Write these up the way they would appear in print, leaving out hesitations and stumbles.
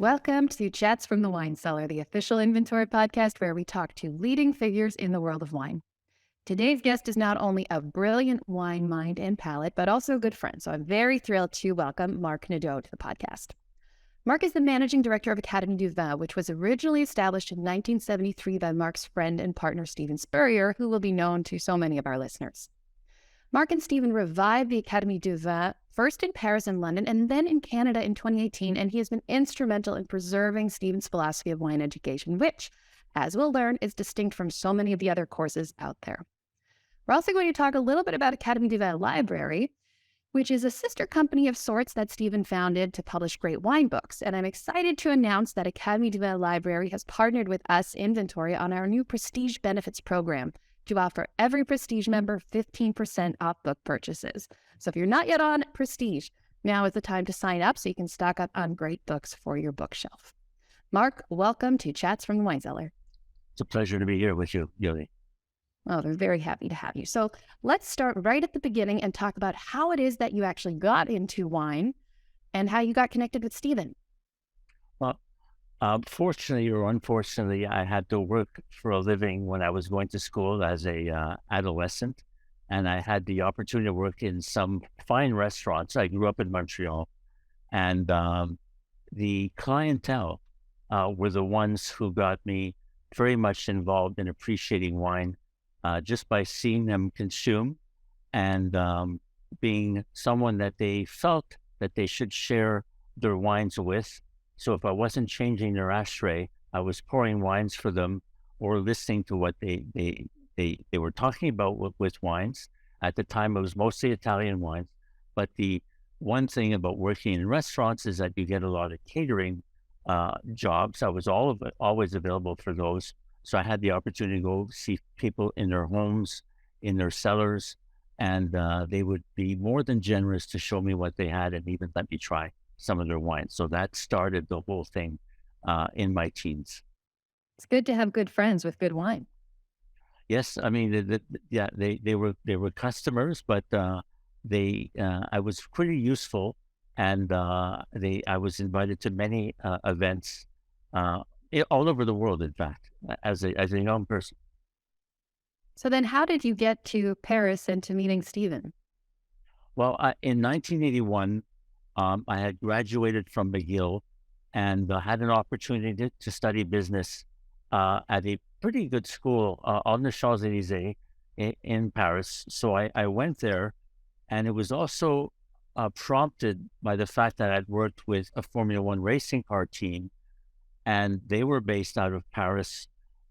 Welcome to Chats from the Wine Cellar, the official inventory podcast where we talk to leading figures in the world of wine. Today's guest is not only a brilliant wine mind and palate, but also a good friend. So I'm very thrilled to welcome Marc Nadeau to the podcast. Marc is the managing director of Académie du Vin, which was originally established in 1973 by Marc's friend and partner, Steven Spurrier, who will be known to so many of our listeners. Marc and Steven revived the Académie du Vin, first in Paris and London, and then in Canada in 2018, and he has been instrumental in preserving Steven's philosophy of wine education, which, as we'll learn, is distinct from so many of the other courses out there. We're also going to talk a little bit about Académie du Vin Library, which is a sister company of sorts that Steven founded to publish great wine books. And I'm excited to announce that Académie du Vin Library has partnered with us Inventory on our new Prestige Benefits program to offer every Prestige member 15% off book purchases. So if you're not yet on Prestige, now is the time to sign up so you can stock up on great books for your bookshelf. Marc, welcome to Chats from the Wine Cellar. It's a pleasure to be here with you, Yoli. Well, they're very happy to have you. So let's start right at the beginning and talk about how it is that you actually got into wine and how you got connected with Steven. Well, fortunately or unfortunately, I had to work for a living when I was going to school as a adolescent, and I had the opportunity to work in some fine restaurants. I grew up in Montreal, and the clientele were the ones who got me very much involved in appreciating wine just by seeing them consume and being someone that they felt that they should share their wines with. So if I wasn't changing their ashtray, I was pouring wines for them or listening to what they were talking about with wines. At the time, it was mostly Italian wines. But the one thing about working in restaurants is that you get a lot of catering jobs. I was always available for those. So I had the opportunity to go see people in their homes, in their cellars, and they would be more than generous to show me what they had and even let me try some of their wine. So that started the whole thing in my teens. It's good to have good friends with good wine. Yes, I mean, they were customers, but I was pretty useful, and I was invited to many events all over the world. In fact, as a young person. So then how did you get to Paris and to meeting Steven? Well, in 1981, I had graduated from McGill and had an opportunity to study business at a pretty good school on the Champs-Élysées in Paris. So I went there, and it was also prompted by the fact that I'd worked with a Formula One racing car team, and they were based out of Paris,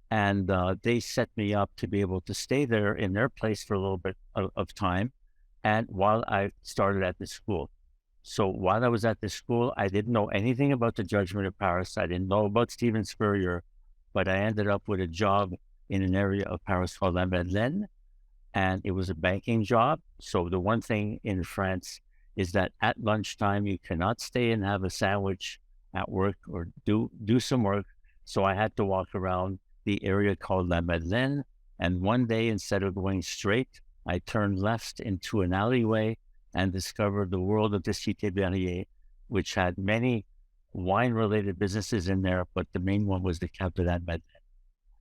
and they set me up to be able to stay there in their place for a little bit of time, and while I started at the school. So while I was at the school, I didn't know anything about the Judgment of Paris. I didn't know about Steven Spurrier, but I ended up with a job in an area of Paris called La Madeleine, and it was a banking job. So the one thing in France is that at lunchtime, you cannot stay and have a sandwich at work or do some work. So I had to walk around the area called La Madeleine, and one day, instead of going straight, I turned left into an alleyway and discovered the world of the Cité Berrier, which had many wine-related businesses in there, but the main one was the Cap de la Madeleine.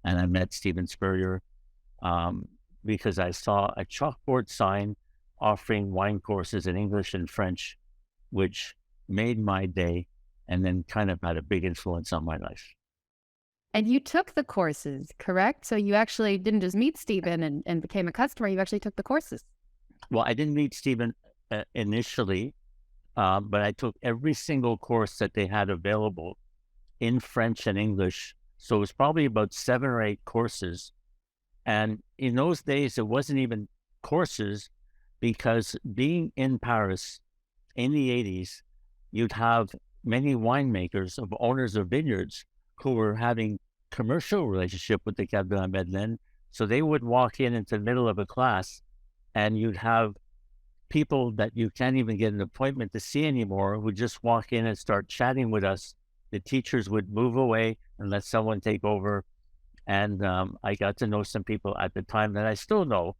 And I met Steven Spurrier because I saw a chalkboard sign offering wine courses in English and French, which made my day and then kind of had a big influence on my life. And you took the courses, correct? So you actually didn't just meet Steven and became a customer, you actually took the courses. Well, I didn't meet Steven initially, but I took every single course that they had available in French and English. So it was probably about 7 or 8 courses. And in those days, it wasn't even courses, because being in Paris in the 80s, you'd have many winemakers of owners of vineyards who were having commercial relationship with the Cap de la Madeleine. So they would walk into the middle of a class, and you'd have people that you can't even get an appointment to see anymore would just walk in and start chatting with us. The teachers would move away and let someone take over. And I got to know some people at the time that I still know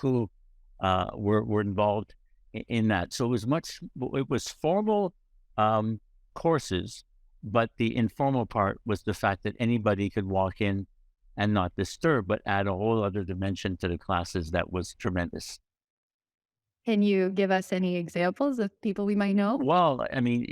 who were involved in that. So it was formal courses, but the informal part was the fact that anybody could walk in and not disturb, but add a whole other dimension to the classes that was tremendous. Can you give us any examples of people we might know? Well, I mean,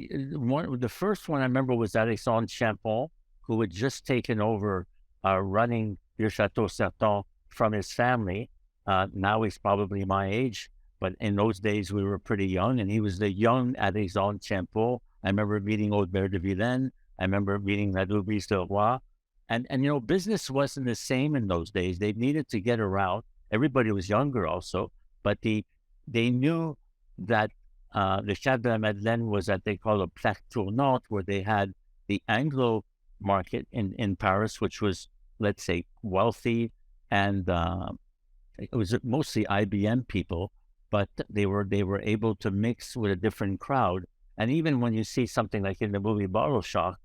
the first one I remember was Alexandre Champon, who had just taken over running Le Chateau Serton from his family. Now he's probably my age, but in those days we were pretty young, and he was the young Alexandre Champon. I remember meeting Audebert de Villaine. I remember meeting Nadeau de Roy. And you know, business wasn't the same in those days. They needed to get around. Everybody was younger also, but they knew that the Château de la Madeleine was at they call a plaque tournante, where they had the Anglo market in Paris, which was, let's say, wealthy, and it was mostly IBM people, but they were able to mix with a different crowd. And even when you see something like in the movie Bottle Shock,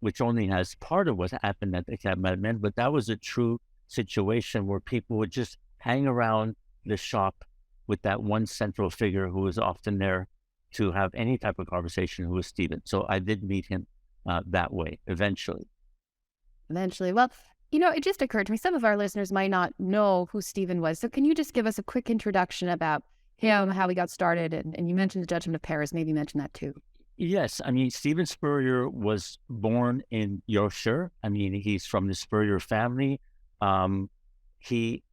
which only has part of what happened at the Madeleine, but that was a true situation where people would just hang around the shop with that one central figure who was often there to have any type of conversation, who was Steven. So I did meet him that way eventually. Eventually. Well, you know, it just occurred to me, some of our listeners might not know who Stephen was. So can you just give us a quick introduction about him, how he got started? And you mentioned the Judgment of Paris. Maybe mention that too. Yes, I mean, Stephen Spurrier was born in Yorkshire. I mean, he's from the Spurrier family. Um, he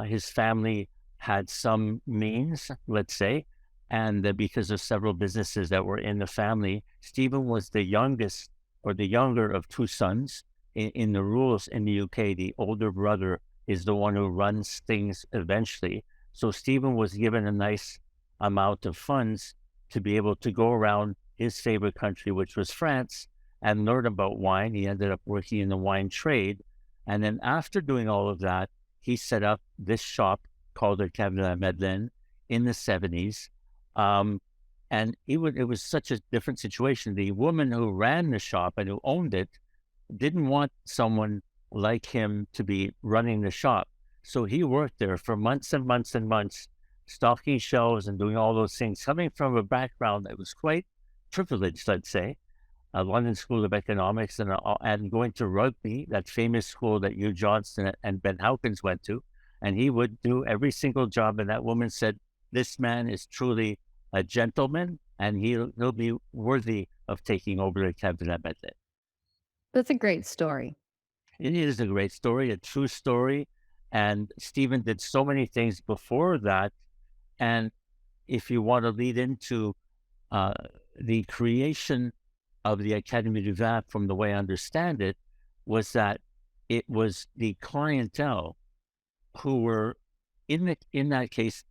his family had some means, let's say, and because of several businesses that were in the family, Stephen was the youngest or the younger of two sons. In the rules in the UK, the older brother is the one who runs things eventually. So Stephen was given a nice amount of funds to be able to go around his favorite country, which was France, and learn about wine. He ended up working in the wine trade. And then after doing all of that, he set up this shop called the Académie de la Madeleine in the 70s. And it was such a different situation. The woman who ran the shop and who owned it didn't want someone like him to be running the shop. So he worked there for months and months and months, stocking shelves and doing all those things, coming from a background that was quite privileged, let's say, a London School of Economics, and going to Rugby, that famous school that Hugh Johnston and Ben Hawkins went to. And he would do every single job. And that woman said, this man is truly a gentleman, and he'll be worthy of taking over the cabinet. That's a great story. It is a great story, a true story. And Stephen did so many things before that. And if you want to lead into uh, the creation of the Académie du Vin, from the way I understand it, was that it was the clientele who were in that case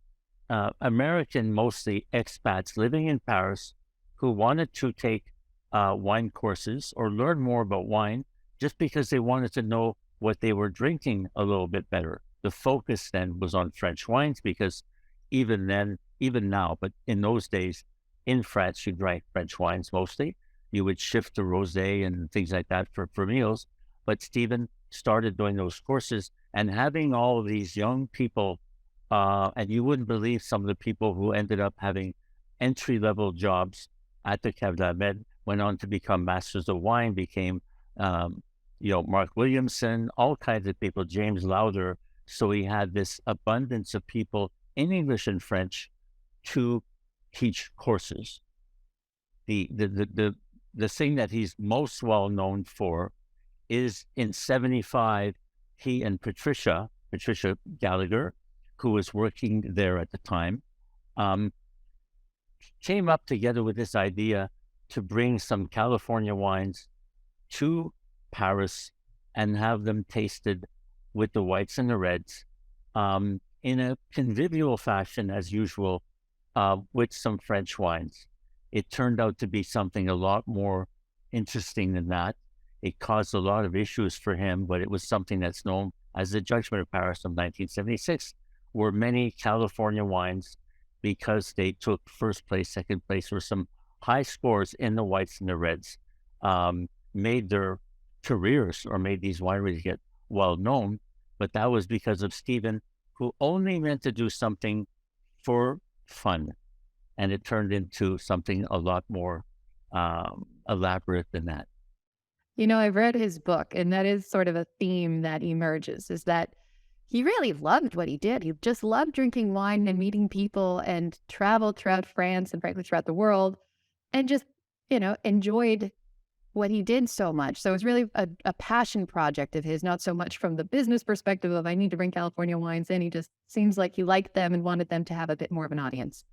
American, mostly expats living in Paris, who wanted to take wine courses or learn more about wine, just because they wanted to know what they were drinking a little bit better. The focus then was on French wines, because even then, even now, but in those days in France, you drank French wines mostly. You would shift to rosé and things like that for meals. But Stephen started doing those courses and having all of these young people, and you wouldn't believe some of the people who ended up having entry-level jobs at the Cabernet went on to become masters of wine, became, Mark Williamson, all kinds of people, James Lauder. So he had this abundance of people in English and French to teach courses. The thing that he's most well known for is in 75, he and Patricia Gallagher, who was working there at the time, came up together with this idea to bring some California wines to Paris and have them tasted with the whites and the reds, in a convivial fashion, as usual, with some French wines. It turned out to be something a lot more interesting than that. It caused a lot of issues for him, but it was something that's known as the Judgment of Paris of 1976, where many California wines, because they took first place, second place, or some high scores in the whites and the reds, made their careers or made these wineries get well known. But that was because of Stephen, who only meant to do something for fun. And it turned into something a lot more elaborate than that. I've read his book, and that is sort of a theme that emerges, is that he really loved what he did. He just loved drinking wine and meeting people and traveled throughout France and frankly throughout the world and just, enjoyed what he did so much. So it was really a passion project of his, not so much from the business perspective of I need to bring California wines in. He just seems like he liked them and wanted them to have a bit more of an audience.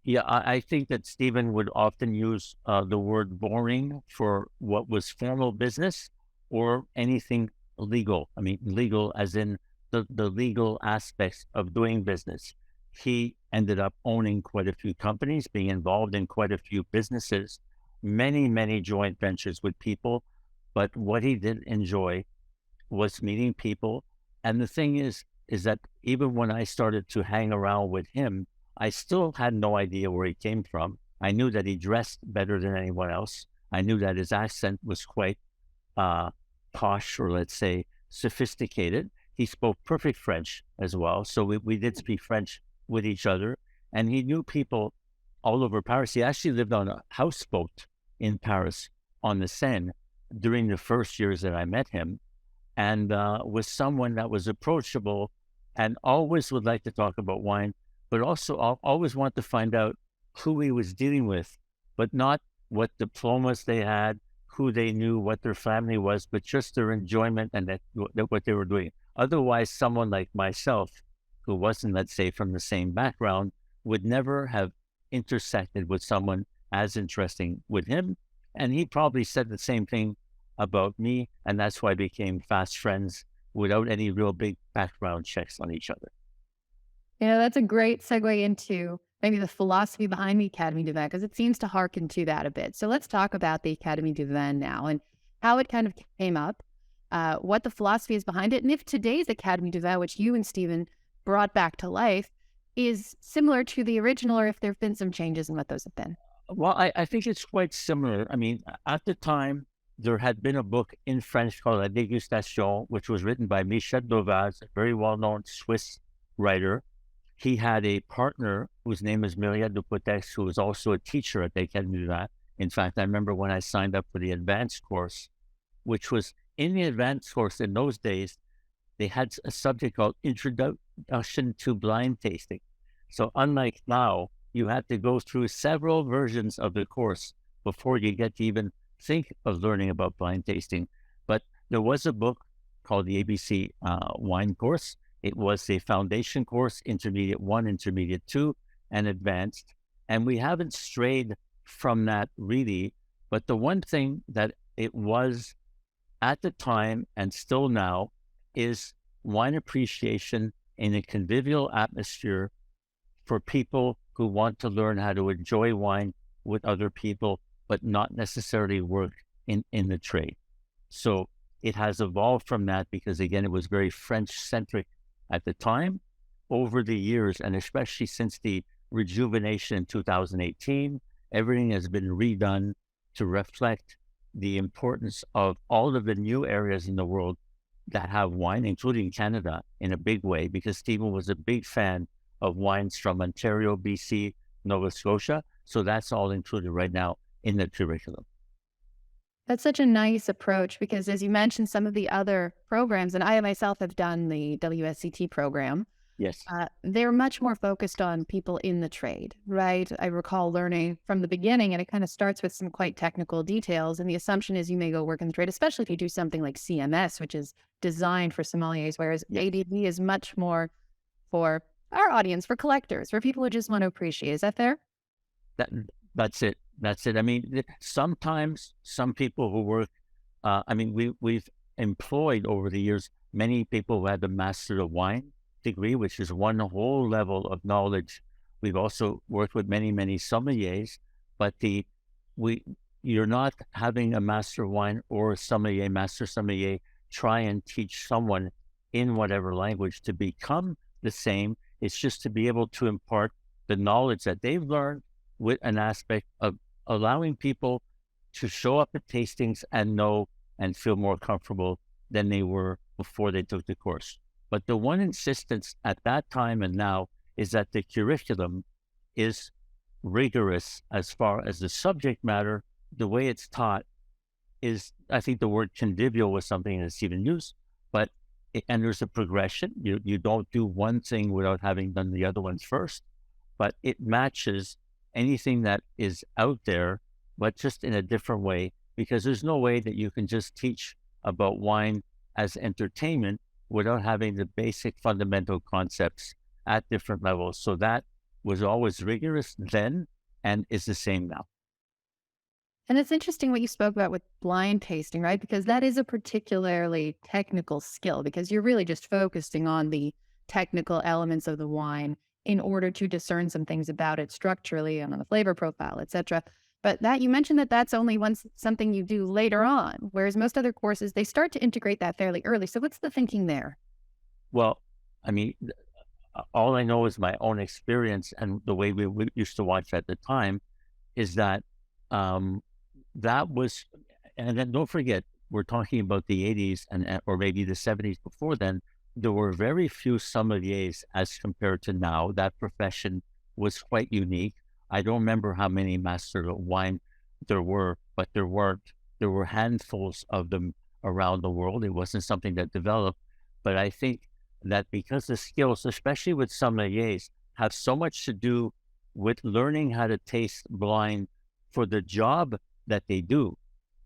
Yeah, I think that Stephen would often use the word boring for what was formal business or anything legal. I mean, legal as in the legal aspects of doing business. He ended up owning quite a few companies, being involved in quite a few businesses, many, many joint ventures with people. But what he did enjoy was meeting people. And the thing is that even when I started to hang around with him, I still had no idea where he came from. I knew that he dressed better than anyone else. I knew that his accent was quite uh, posh, or let's say sophisticated. He spoke perfect French as well. So we did speak French with each other. And he knew people all over Paris. He actually lived on a houseboat in Paris on the Seine during the first years that I met him, and was someone that was approachable and always would like to talk about wine, but also always want to find out who he was dealing with, but not what diplomas they had, who they knew, what their family was, but just their enjoyment and that what they were doing. Otherwise, someone like myself, who wasn't, let's say, from the same background, would never have intersected with someone as interesting with him. And he probably said the same thing about me, and that's why I became fast friends without any real big background checks on each other. That's a great segue into maybe the philosophy behind the Académie du Vin, because it seems to hearken to that a bit. So let's talk about the Académie du Vin now and how it kind of came up, what the philosophy is behind it, and if today's Académie du Vin, which you and Steven brought back to life, is similar to the original, or if there have been some changes in what those have been. Well, I think it's quite similar. I mean, at the time, there had been a book in French called La Dégustation, which was written by Michel Dauvaz, a very well-known Swiss writer. He had a partner whose name is Myriad Dupotex, who was also a teacher at the Académie du Vin. In fact, I remember when I signed up for the advanced course, which was in the advanced course in those days, they had a subject called Introduction to Blind Tasting. So unlike now, you had to go through several versions of the course before you get to even think of learning about blind tasting. But there was a book called the ABC Wine Course. It was a foundation course, intermediate 1, intermediate 2, and advanced. And we haven't strayed from that really. But the one thing that it was at the time and still now is wine appreciation in a convivial atmosphere for people who want to learn how to enjoy wine with other people, but not necessarily work in the trade. So it has evolved from that because, again, it was very French centric at the time. Over the years, and especially since the rejuvenation in 2018, everything has been redone to reflect the importance of all of the new areas in the world that have wine, including Canada, in a big way, because Stephen was a big fan of wines from Ontario, BC, Nova Scotia. So that's all included right now in the curriculum. That's such a nice approach because, as you mentioned, some of the other programs, and I myself have done the WSCT program, Yes. they're much more focused on people in the trade, right? I recall learning from the beginning, and it kind of starts with some quite technical details. And the assumption is you may go work in the trade, especially if you do something like CMS, which is designed for sommeliers, whereas Yes. ADV is much more for our audience, for collectors, for people who just want to appreciate. Is that fair? That that's it. That's it. I mean, sometimes some people who work, I mean, we've employed over the years many people who had the Master of Wine degree, which is one whole level of knowledge. We've also worked with many sommeliers, but we you're not having a Master of Wine or a sommelier, Master sommelier try and teach someone in whatever language to become the same. It's just to be able to impart the knowledge that they've learned with an aspect of allowing people to show up at tastings and know and feel more comfortable than they were before they took the course. But the one insistence at that time and now is that the curriculum is rigorous as far as the subject matter, the way it's taught is, I think the word convivial was something that's even used, but and there's a progression. You don't do one thing without having done the other ones first, but it matches anything that is out there, but just in a different way, because there's no way that you can just teach about wine as entertainment without having the basic fundamental concepts at different levels. So that was always rigorous then and is the same now. And it's interesting what you spoke about with blind tasting, right? Because that is a particularly technical skill because you're really just focusing on the technical elements of the wine in order to discern some things about it structurally and on the flavor profile, etc. But that you mentioned that that's only once something you do later on, whereas most other courses they start to integrate that fairly early. So what's the thinking there? Well, I mean, all I know is my own experience and the way we used to watch at the time is that um, that was, and then don't forget, we're talking about the 80s or maybe the 70s before then. There were very few sommeliers as compared to now. That profession was quite unique. I don't remember how many masters of wine there were, but there weren't. There were handfuls of them around the world. It wasn't something that developed. But I think that because the skills, especially with sommeliers, have so much to do with learning how to taste blind for the job that they do,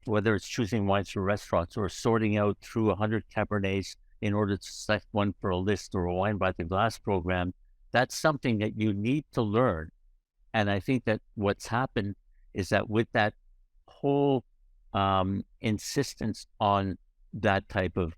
whether it's choosing wines for restaurants or sorting out through 100 Cabernets in order to select one for a list or a wine by the glass program, that's something that you need to learn. And I think that what's happened is that with that whole insistence on that type of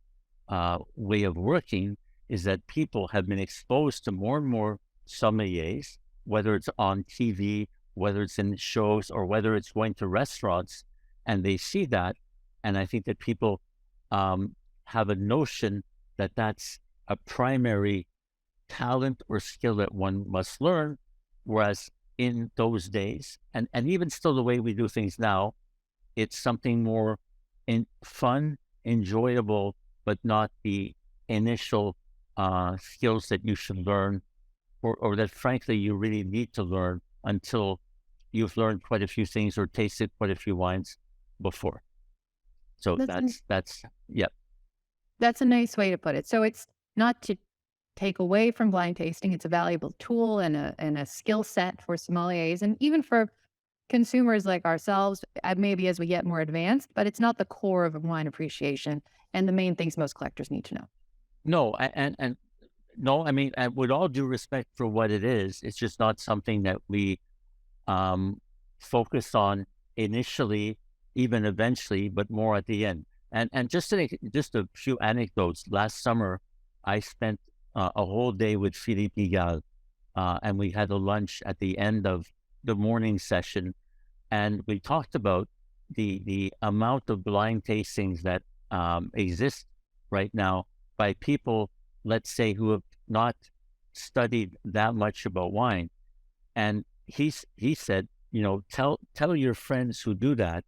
way of working, is that people have been exposed to more and more sommeliers, whether it's on TV, whether it's in shows, or whether it's going to restaurants, and they see that. And I think that people have a notion that that's a primary talent or skill that one must learn. Whereas in those days, and even still the way we do things now, it's something more fun, enjoyable, but not the initial skills that you should learn, or that frankly you really need to learn until you've learned quite a few things or tasted quite a few wines before. So That's that's yeah. That's a nice way to put it. So it's not to take away from blind tasting. It's a valuable tool and a skill set for sommeliers and even for consumers like ourselves, maybe as we get more advanced, but it's not the core of wine appreciation and the main things most collectors need to know. No, and no, I mean, and with all due respect for what it is, it's just not something that we um, focus on initially, even eventually, but more at the end. And just a few anecdotes. Last summer, I spent a whole day with Philippe Igal, and we had a lunch at the end of the morning session, and we talked about the amount of blind tastings that exist right now by people, let's say, who have not studied that much about wine. And he said, tell your friends who do that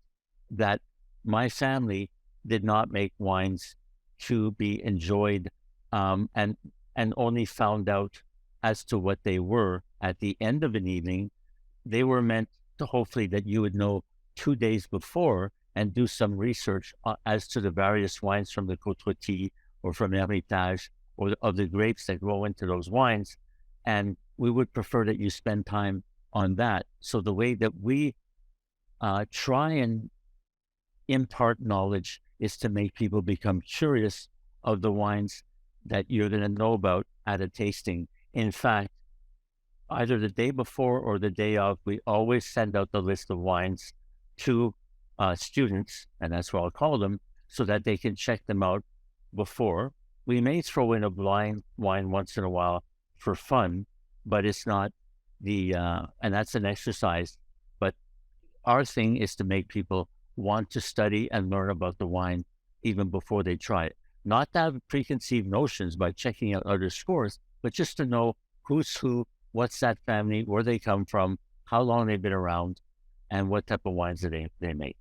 that my family did not make wines to be enjoyed, and only found out as to what they were at the end of an evening. They were meant to hopefully that you would know 2 days before and do some research as to the various wines from the Côte Rôtie or from Hermitage or of the grapes that grow into those wines. And we would prefer that you spend time on that. So the way that we try and impart knowledge is to make people become curious of the wines that you're going to know about at a tasting. In fact, either the day before or the day of, we always send out the list of wines to students, and that's what I'll call them, so that they can check them out before. We may throw in a blind wine once in a while for fun, but it's not and that's an exercise. But our thing is to make people want to study and learn about the wine even before they try it. Not to have preconceived notions by checking out other scores, but just to know who's who, what's that family, where they come from, how long they've been around, and what type of wines they make.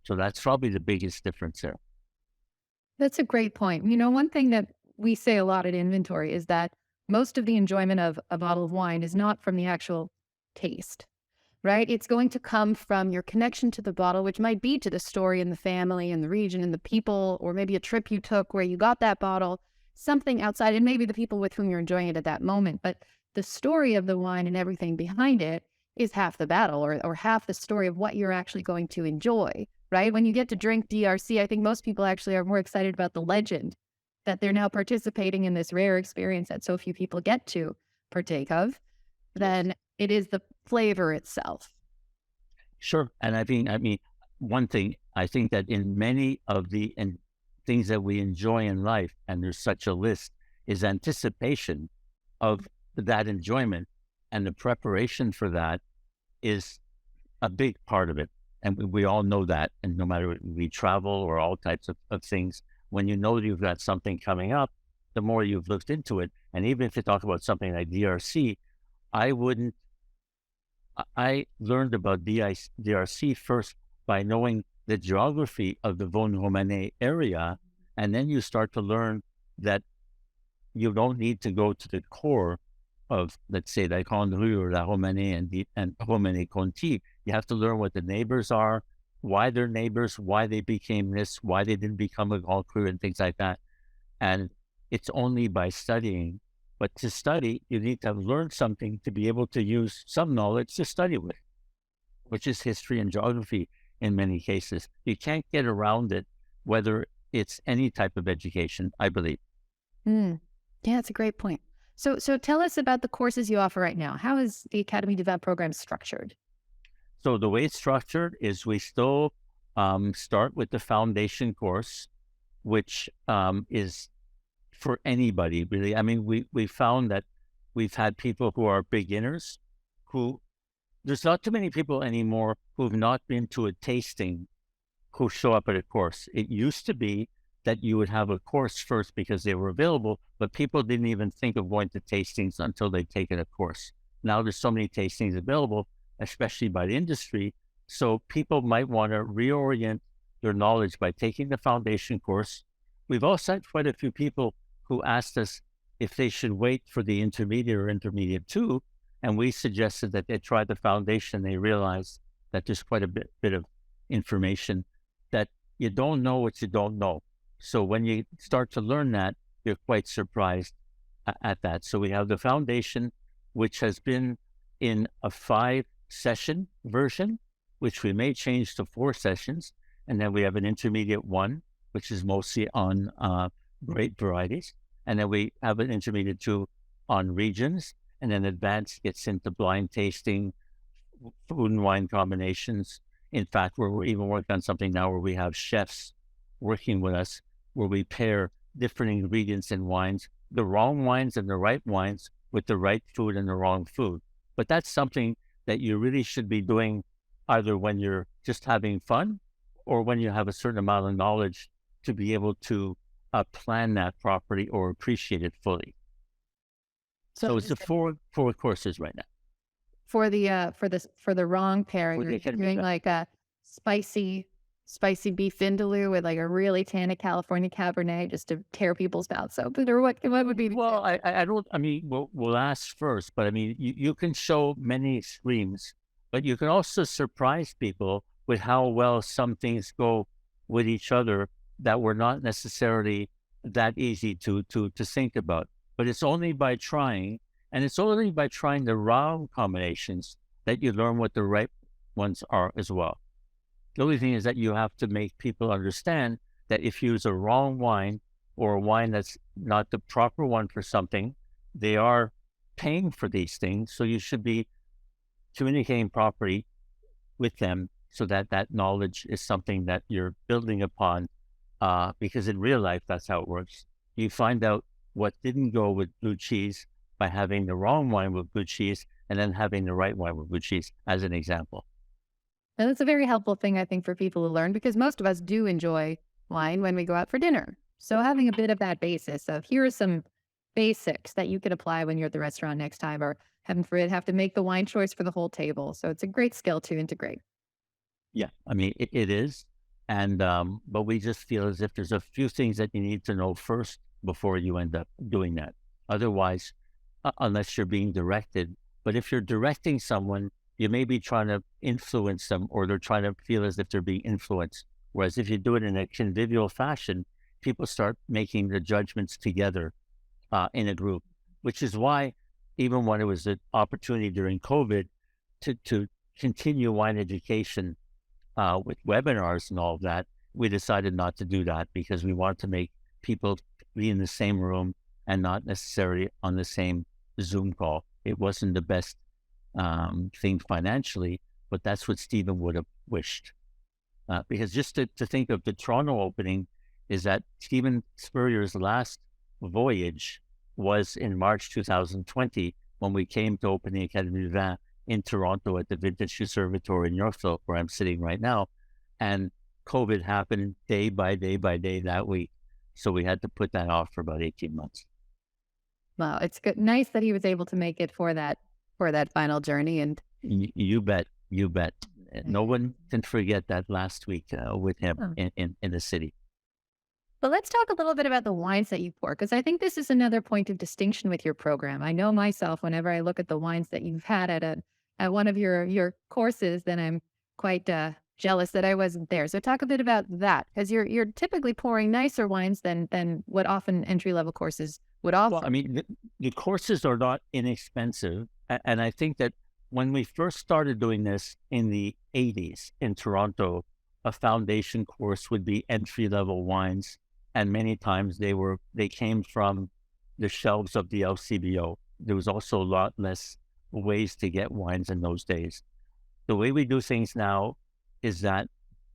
So that's probably the biggest difference there. That's a great point. One thing that we say a lot at inventory is that most of the enjoyment of a bottle of wine is not from the actual taste, right? It's going to come from your connection to the bottle, which might be to the story and the family and the region and the people, or maybe a trip you took where you got that bottle, something outside, and maybe the people with whom you're enjoying it at that moment. But the story of the wine and everything behind it is half the battle, or half the story of what you're actually going to enjoy, right? When you get to drink DRC, I think most people actually are more excited about the legend that they're now participating in this rare experience that so few people get to partake of Yes. than it is the flavor itself. Sure. And I mean, one thing, I think that in many of the things that we enjoy in life, and there's such a list, is anticipation of that enjoyment, and the preparation for that is a big part of it. And we all know that. And no matter we travel or all types of things, when you know you've got something coming up, the more you've looked into it. And even if you talk about something like DRC, I wouldn't I learned about DRC first by knowing the geography of the Vaune Romanée area. And then you start to learn that you don't need to go to the core of, let's say, the Grande Rue or La Romanée and Romanée Conti. You have to learn what the neighbors are, why they're neighbors, why they became this, why they didn't become a Grand Cru, and things like that. And it's only by studying. But to study, you need to have learned something to be able to use some knowledge to study with, which is history and geography in many cases. You can't get around it, whether it's any type of education, I believe. Mm. Yeah, that's a great point. So tell us about the courses you offer right now. How is the Académie du Vin program structured? So the way it's structured is we still start with the foundation course, which is for anybody, really. I mean, we found that we've had people who are beginners who there's not too many people anymore who've not been to a tasting who show up at a course. It used to be that you would have a course first because they were available, but people didn't even think of going to tastings until they'd taken a course. Now there's so many tastings available, especially by the industry. So people might want to reorient their knowledge by taking the foundation course. We've also had quite a few people who asked us if they should wait for the intermediate or intermediate two. And we suggested that they try the foundation. They realized that there's quite a bit of information that you don't know what you don't know. So when you start to learn that, you're quite surprised at that. So we have the foundation, which has been in a 5-session version, which we may change to 4 sessions. And then we have an intermediate one, which is mostly on grape varieties. And then we have an intermediate 2 on regions. And then advanced gets into blind tasting, food and wine combinations. In fact, we're even working on something now where we have chefs working with us, where we pair different ingredients in wines, the wrong wines and the right wines with the right food and the wrong food. But that's something that you really should be doing either when you're just having fun or when you have a certain amount of knowledge to be able to plan that properly or appreciate it fully. So So it's the four courses right now. for the wrong pairing, For the you're Academy doing of like a spicy beef vindaloo with like a really tannic California Cabernet just to tear people's mouths open, or what would be the Well, I don't, I mean, we'll ask first, but I mean, you can show many extremes, but you can also surprise people with how well some things go with each other that were not necessarily that easy to think about. But it's only by trying, and it's only by trying the wrong combinations that you learn what the right ones are as well. The only thing is that you have to make people understand that if you use a wrong wine or a wine that's not the proper one for something, they are paying for these things. So you should be communicating properly with them so that that knowledge is something that you're building upon. Because in real life, that's how it works. You find out what didn't go with blue cheese by having the wrong wine with blue cheese and then having the right wine with blue cheese, as an example. And that's a very helpful thing, I think, for people to learn because most of us do enjoy wine when we go out for dinner. So having a bit of that basis of here are some basics that you could apply when you're at the restaurant next time, or heaven forbid, have to make the wine choice for the whole table. So it's a great skill to integrate. Yeah, I mean, it is. And, but we just feel as if there's a few things that you need to know first before you end up doing that. Otherwise, unless you're being directed, but if you're directing someone, you may be trying to influence them, or they're trying to feel as if they're being influenced. Whereas if you do it in a convivial fashion, people start making the judgments together in a group, which is why even when it was an opportunity during COVID to continue wine education with webinars and all of that, we decided not to do that because we wanted to make people be in the same room and not necessarily on the same Zoom call. It wasn't the best thing financially, but that's what Stephen would have wished. Because just to think of the Toronto opening is that Stephen Spurrier's last voyage was in March 2020 when we came to open the Académie du Vin in Toronto at the Vintage Conservatory in Yorkville, where I'm sitting right now. And COVID happened day by day by day that week. So we had to put that off for about 18 months. Wow, it's good, nice that he was able to make it for that final journey. And you bet. No one can forget that last week with him in the city. But let's talk a little bit about the wines that you pour, because I think this is another point of distinction with your program. I know myself, whenever I look at the wines that you've had at one of your courses, then I'm quite jealous that I wasn't there. So talk a bit about that, because you're typically pouring nicer wines than what often entry-level courses would offer. Well, I mean, the courses are not inexpensive. And I think that when we first started doing this in the 80s in Toronto, a foundation course would be entry-level wines. And many times they came from the shelves of the LCBO. There was also a lot less ways to get wines in those days. The way we do things now is that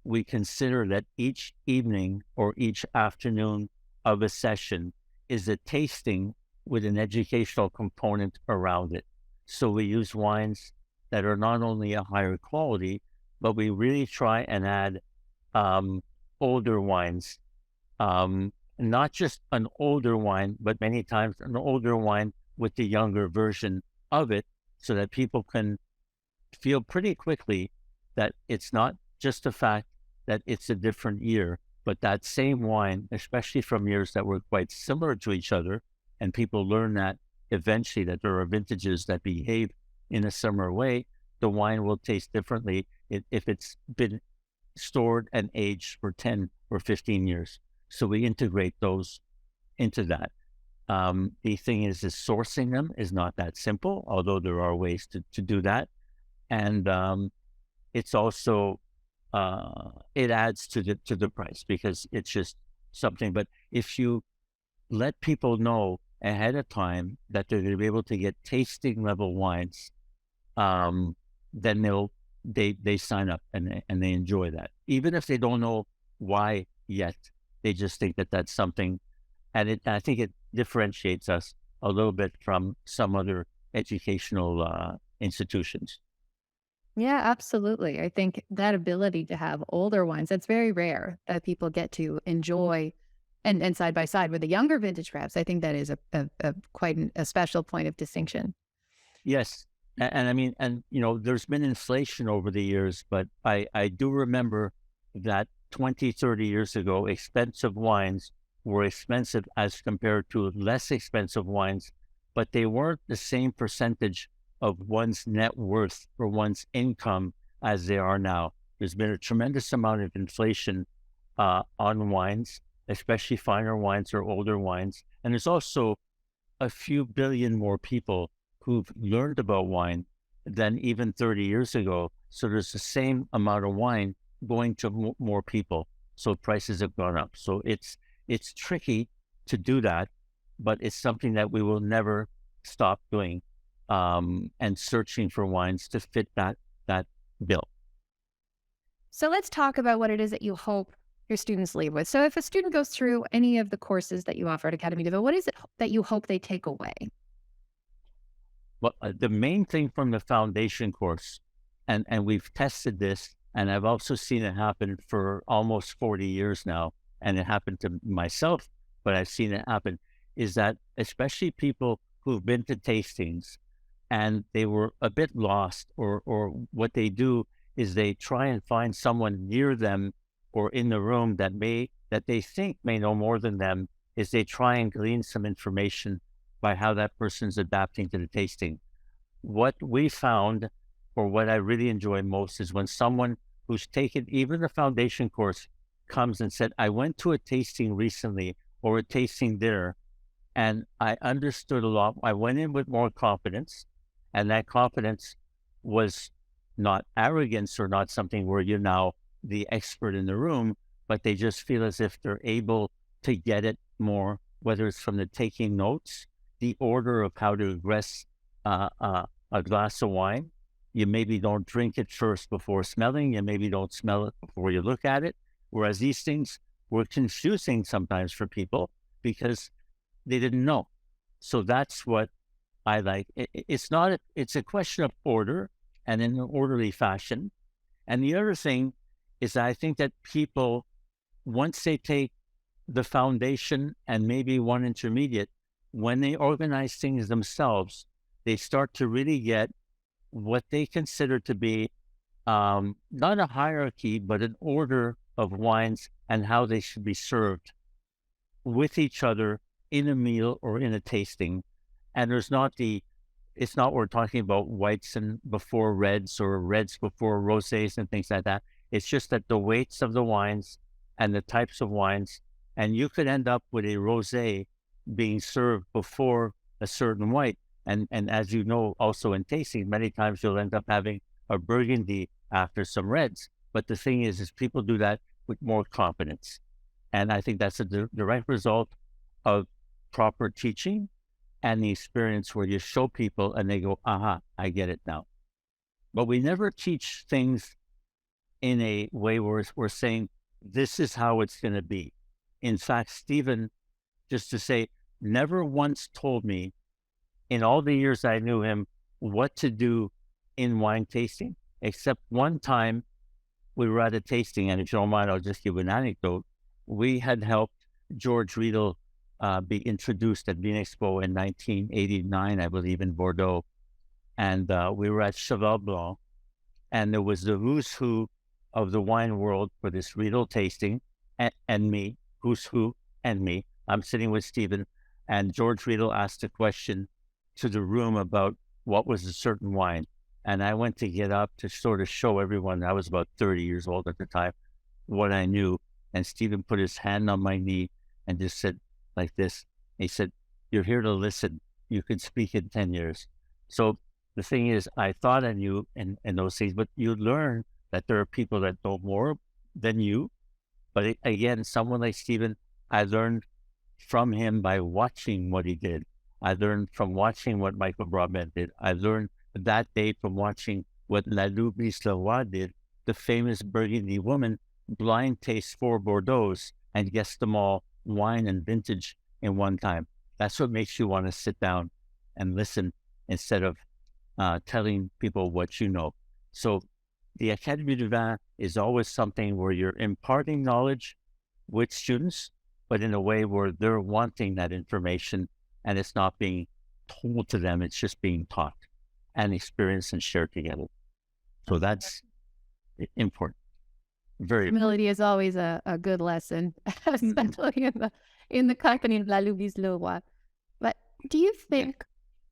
we consider that each evening or each afternoon of a session is a tasting with an educational component around it. So we use wines that are not only a higher quality, but we really try and add older wines. Not just an older wine, but many times an older wine with the younger version of it, so that people can feel pretty quickly that it's not just the fact that it's a different year, but that same wine, especially from years that were quite similar to each other, and people learn that eventually that there are vintages that behave in a similar way, the wine will taste differently if it's been stored and aged for 10 or 15 years. So we integrate those into that. The thing is sourcing them is not that simple, although there are ways to do that. And it's also, it adds to the price because it's just something. But if you let people know ahead of time that they're going to be able to get tasting level wines, then they sign up and they enjoy that. Even if they don't know why yet, they just think that that's something, and I think it differentiates us a little bit from some other educational institutions. Yeah, absolutely. I think that ability to have older wines, that's very rare that people get to enjoy and side by side with the younger vintage perhaps. I think that is a quite a special point of distinction. Yes. And I mean, and there's been inflation over the years, but I do remember that 20, 30 years ago, expensive wines were expensive as compared to less expensive wines, but they weren't the same percentage of one's net worth or one's income as they are now. There's been a tremendous amount of inflation on wines, especially finer wines or older wines. And there's also a few billion more people who've learned about wine than even 30 years ago. So there's the same amount of wine going to more people. So prices have gone up. So it's tricky to do that, but it's something that we will never stop doing, and searching for wines to fit that bill. So let's talk about what it is that you hope your students leave with. So if a student goes through any of the courses that you offer at Académie du Vin, what is it that you hope they take away? Well, the main thing from the foundation course, and we've tested this, and I've also seen it happen for almost 40 years now, and it happened to myself, but I've seen it happen, is that especially people who've been to tastings and they were a bit lost, or what they do is they try and find someone near them or in the room that they think may know more than them, is they try and glean some information by how that person's adapting to the tasting. What we found or what I really enjoy most is when someone who's taken even the foundation course comes and said, I went to a tasting recently or a tasting dinner and I understood a lot. I went in with more confidence, and that confidence was not arrogance or not something where you're now the expert in the room, but they just feel as if they're able to get it more, whether it's from the taking notes, the order of how to address a glass of wine. You maybe don't drink it first before smelling. You maybe don't smell it before you look at it. Whereas these things were confusing sometimes for people because they didn't know. So that's what I like. It's not, it's a question of order and in an orderly fashion. And the other thing is I think that people, once they take the foundation and maybe one intermediate, when they organize things themselves, they start to really get what they consider to be not a hierarchy, but an order of wines and how they should be served with each other in a meal or in a tasting. And it's not we're talking about whites and before reds or reds before rosés and things like that. It's just that the weights of the wines and the types of wines, and you could end up with a rosé being served before a certain white. And as you know, also in tasting, many times you'll end up having a burgundy after some reds. But the thing is people do that with more confidence. And I think that's a direct result of proper teaching and the experience where you show people and they go, aha, I get it now. But we never teach things in a way where we're saying, this is how it's going to be. In fact, Steven, just to say, never once told me in all the years I knew him what to do in wine tasting, except one time we were at a tasting, and if you don't mind, I'll just give an anecdote. We had helped George Riedel be introduced at Vin Expo in 1989, I believe, in Bordeaux. And we were at Cheval Blanc, and there was the who's who of the wine world for this Riedel tasting, and me, who's who, and me. I'm sitting with Steven, and George Riedel asked a question to the room about what was a certain wine. And I went to get up to sort of show everyone, I was about 30 years old at the time, what I knew. And Steven put his hand on my knee and just said like this. He said, you're here to listen. You can speak in 10 years. So the thing is, I thought I knew in those things, but you learn that there are people that know more than you. But again, someone like Steven, I learned from him by watching what he did. I learned from watching what Michael Broadbent did. I learned that day from watching what Lalou Leroy did, the famous Burgundy woman, blind taste 4 Bordeaux's and guess them all wine and vintage in one time. That's what makes you want to sit down and listen instead of telling people what you know. So the Académie du Vin is always something where you're imparting knowledge with students, but in a way where they're wanting that information and it's not being told to them, it's just being taught and experienced and shared together. So that's important. Very humility is always a good lesson, especially in the company of Lalou Leroy. But do you think,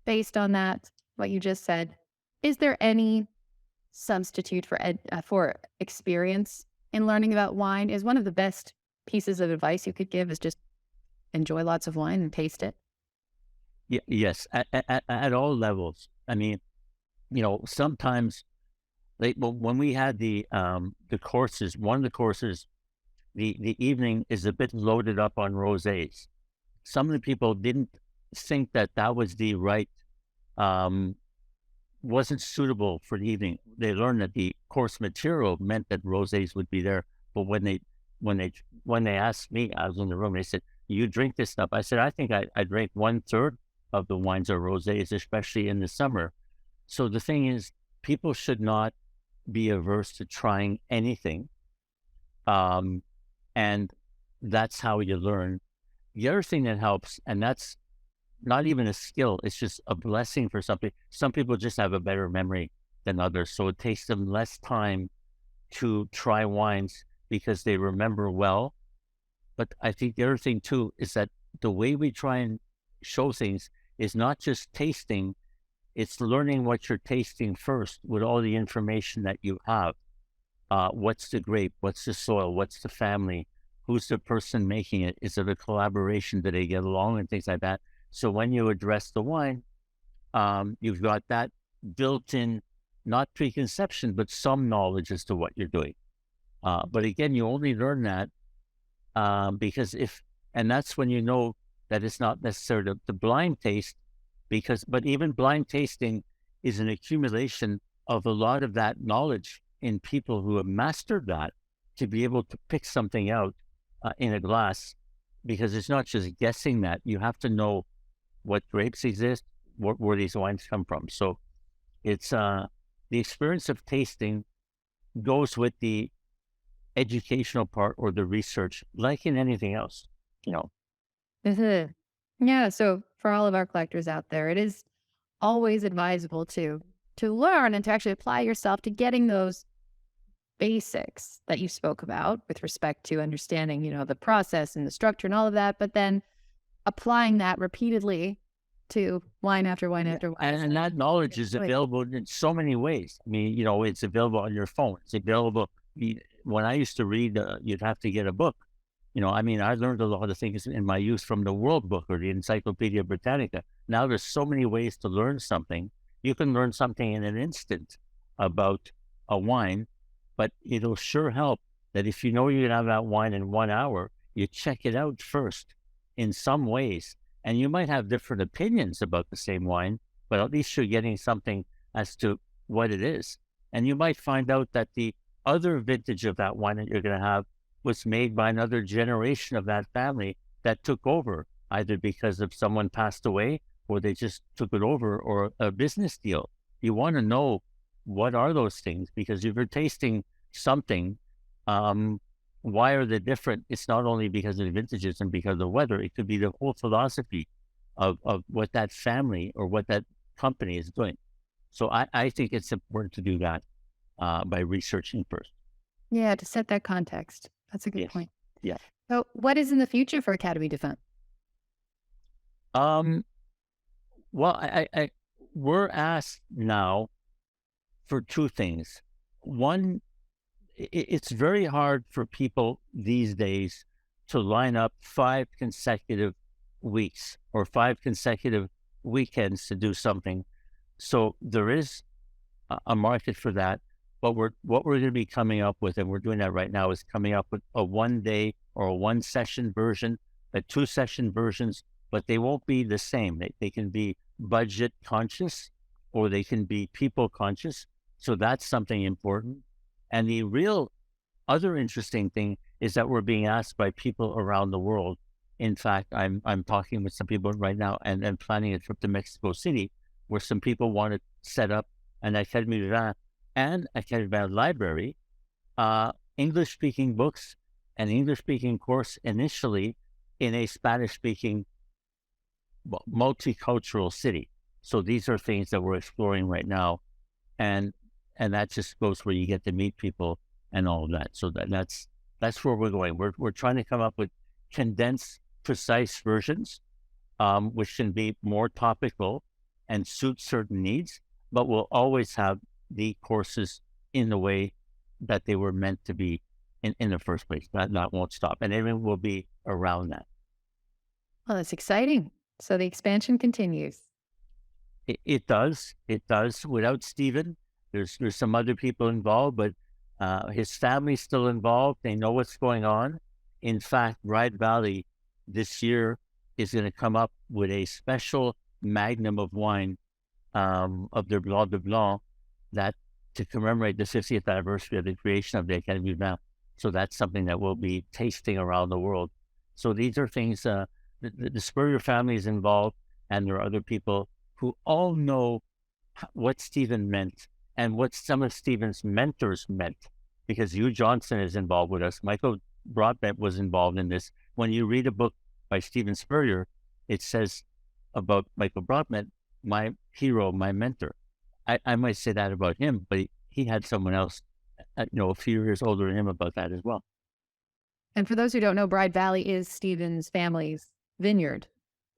based on that, what you just said, is there any substitute for experience in learning about wine? Is one of the best pieces of advice you could give is just enjoy lots of wine and taste it? Yes, at all levels. I mean, sometimes when we had the courses, one of the courses, the evening is a bit loaded up on rosés. Some of the people didn't think that was the right, wasn't suitable for the evening. They learned that the course material meant that rosés would be there. But when they asked me, I was in the room, they said, you drink this stuff? I said, I think I drank 1/3 of the wines are rosés, especially in the summer. So the thing is, people should not be averse to trying anything. And that's how you learn. The other thing that helps, and that's not even a skill, it's just a blessing for something. Some people just have a better memory than others. So it takes them less time to try wines because they remember well. But I think the other thing too is that the way we try and show things is not just tasting, It's learning what you're tasting first with all the information that you have. What's the grape? What's the soil? What's the family? Who's the person making it? Is it a collaboration? Do they get along and things like that? So when you address the wine, you've got that built-in, not preconception, but some knowledge as to what you're doing. But again, you only learn that because and that's when you know that it's not necessarily the blind taste, but even blind tasting is an accumulation of a lot of that knowledge in people who have mastered that to be able to pick something out in a glass, because it's not just guessing that. You have to know what grapes exist, where these wines come from. So it's the experience of tasting goes with the educational part or the research, like in anything else, you know. Mhm. Yeah. So for all of our collectors out there, it is always advisable to learn and to actually apply yourself to getting those basics that you spoke about with respect to understanding, the process and the structure and all of that, but then applying that repeatedly to wine after wine Yeah. after wine. And that knowledge is Really available in so many ways. I mean, it's available on your phone. It's available. When I used to read, you'd have to get a book. I mean, I learned a lot of things in my youth from the World Book or the Encyclopedia Britannica. Now there's so many ways to learn something. You can learn something in an instant about a wine, but it'll sure help that if you know you're gonna have that wine in 1 hour, you check it out first in some ways. And you might have different opinions about the same wine, but at least you're getting something as to what it is. And you might find out that the other vintage of that wine that you're going to have was made by another generation of that family that took over, either because of someone passed away or they just took it over, or a business deal. You want to know what are those things, because if you're tasting something, why are they different? It's not only because of the vintages and because of the weather. It could be the whole philosophy of what that family or what that company is doing. So I think it's important to do that by researching first. Yeah, to set that context. That's a good Yes. point. Yeah. So what is in the future for Académie du Vin? Um, well, we're asked now for two things. One, it's very hard for people these days to line up 5 consecutive weeks or 5 consecutive weekends to do something. So there is a market for that. But what we're going to be coming up with, and we're doing that right now, is coming up with a 1 day or a 1 session version, a 2 session versions, but they won't be the same. They can be budget conscious or they can be people conscious. So that's something important. And the real other interesting thing is that we're being asked by people around the world. In fact, I'm talking with some people right now and planning a trip to Mexico City, where some people want to set up an Académie du Vin and Académie du Vin Library, English-speaking books and English-speaking course initially in a Spanish-speaking multicultural city. So these are things that we're exploring right now, and that just goes where you get to meet people and all of that. So that's where we're going. We're trying to come up with condensed, precise versions, which can be more topical and suit certain needs, but we'll always have the courses in the way that they were meant to be in the first place. That won't stop, and everything will be around that. Well, that's exciting. So the expansion continues. It does. It does. Without Steven, there's some other people involved, but his family's still involved. They know what's going on. In fact, Bride Valley this year is going to come up with a special magnum of wine of their Blanc de Blanc, that to commemorate the 50th anniversary of the creation of the Académie du Vin. So that's something that we'll be tasting around the world. So these are things, the Spurrier family is involved, and there are other people who all know what Steven meant and what some of Steven's mentors meant, because Hugh Johnson is involved with us. Michael Broadbent was involved in this. When you read a book by Steven Spurrier, it says about Michael Broadbent, my hero, my mentor. I might say that about him, but he had someone else, a few years older than him about that as well. And for those who don't know, Bride Valley is Stephen's family's vineyard.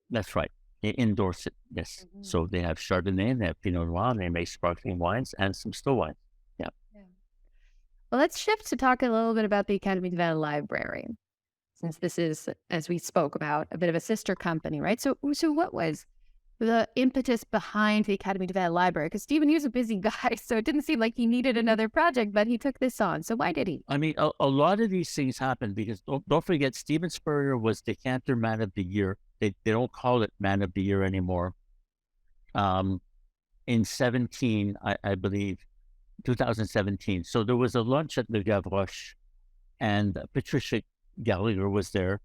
That's right. They endorse it, yes. Mhm. So they have Chardonnay, they have Pinot Noir, and they make sparkling wines and some still wines. Yeah. Yeah. Well, let's shift to talk a little bit about the Académie du Vin Library, since this is, as we spoke about, a bit of a sister company, right? So what was the impetus behind the Academy du Vin Library? Because Stephen, he was a busy guy, so it didn't seem like he needed another project, but he took this on. So why did he? I mean, a lot of these things happen because don't forget, Steven Spurrier was Decanter Man of the Year. They don't call it Man of the Year anymore. Um, in 17, I believe, 2017. So there was a lunch at Le Gavroche, and Patricia Gallagher was there,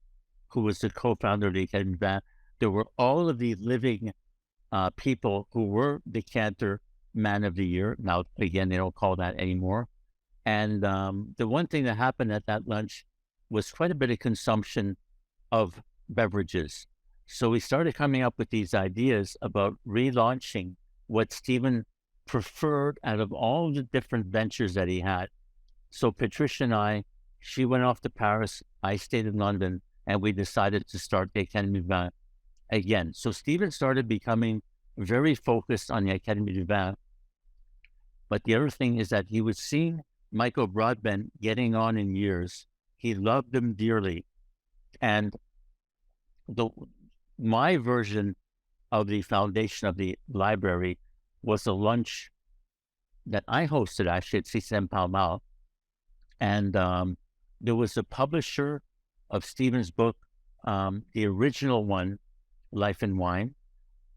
who was the co-founder of the Academy du Vin. There were all of the living people who were Decanter Man of the Year. Now, again, they don't call that anymore. And the one thing that happened at that lunch was quite a bit of consumption of beverages. So we started coming up with these ideas about relaunching what Stephen preferred out of all the different ventures that he had. So Patricia and I, she went off to Paris, I stayed in London, and we decided to start the Académie du Vin again. So Stephen started becoming very focused on the Académie du Vin. But the other thing is that he was seeing Michael Broadbent getting on in years. He loved him dearly. And the my version of the foundation of the library was a lunch that I hosted actually at CCM Pall Mall. And there was a publisher of Stephen's book, the original one, Life and Wine.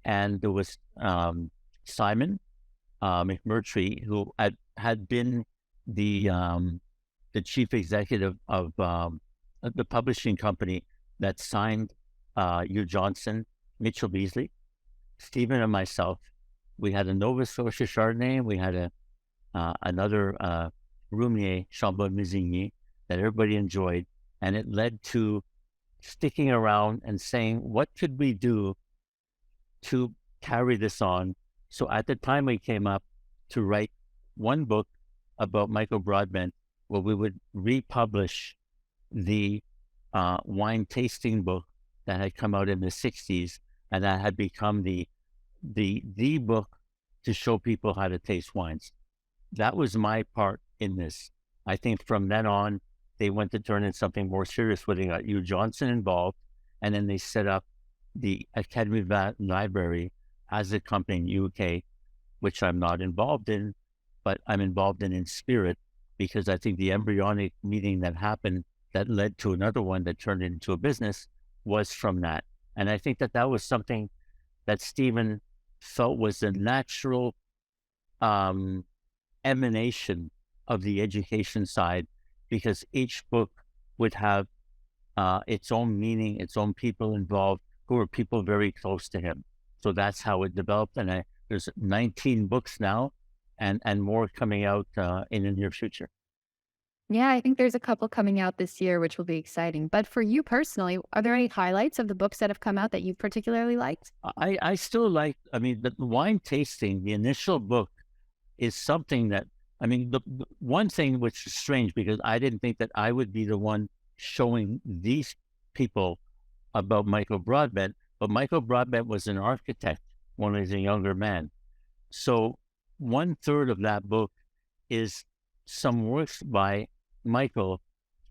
And there was Simon McMurtry, who had been the chief executive of the publishing company that signed Hugh Johnson, Mitchell Beasley, Stephen, and myself. We had a Nova Scotia Chardonnay, and we had another Roumier Chambon Musigny that everybody enjoyed, and it led to sticking around and saying, what could we do to carry this on? So at the time we came up to write one book about Michael Broadbent, where we would republish the wine tasting book that had come out in the 60s, and that had become the book to show people how to taste wines. That was my part in this. I think from then on, they went to turn in something more serious where they got Hugh Johnson involved, and then they set up the Academy du Vin Library as a company in UK, which I'm not involved in, but I'm involved in spirit, because I think the embryonic meeting that happened that led to another one that turned into a business was from that. And I think that was something that Stephen felt was a natural emanation of the education side, because each book would have its own meaning, its own people involved, who are people very close to him. So that's how it developed. And there's 19 books now, and more coming out in the near future. Yeah, I think there's a couple coming out this year, which will be exciting. But for you personally, are there any highlights of the books that have come out that you particularly liked? I still like, I mean, the wine tasting, the initial book is something that, I mean, the one thing which is strange, because I didn't think that I would be the one showing these people about Michael Broadbent, but Michael Broadbent was an architect when he was a younger man. So 1/3 of that book is some works by Michael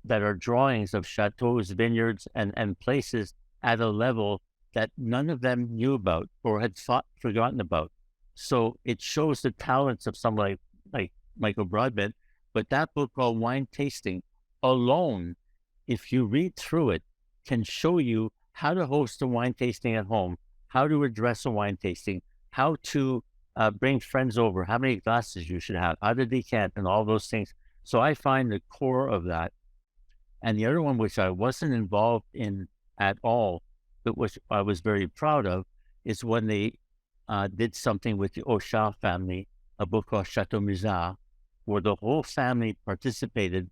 that are drawings of chateaus, vineyards, and places at a level that none of them knew about or had forgotten about. So it shows the talents of someone like Michael Broadbent. But that book called Wine Tasting alone, if you read through it, can show you how to host a wine tasting at home, how to address a wine tasting, how to bring friends over, how many glasses you should have, how to decant, and all those things. So I find the core of that. And the other one, which I wasn't involved in at all, but which I was very proud of, is when they did something with the Auchard family, a book called Chateau Musard, where the whole family participated,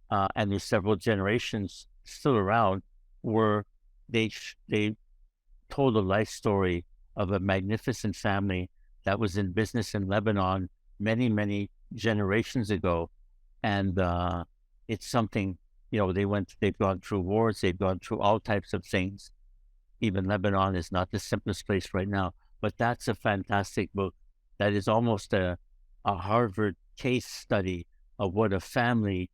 and there's several generations still around, where they told a life story of a magnificent family that was in business in Lebanon many, many generations ago. And it's something, they've gone through wars, they've gone through all types of things. even Lebanon is not the simplest place right now, but that's a fantastic book. That is almost a Harvard case study of what a family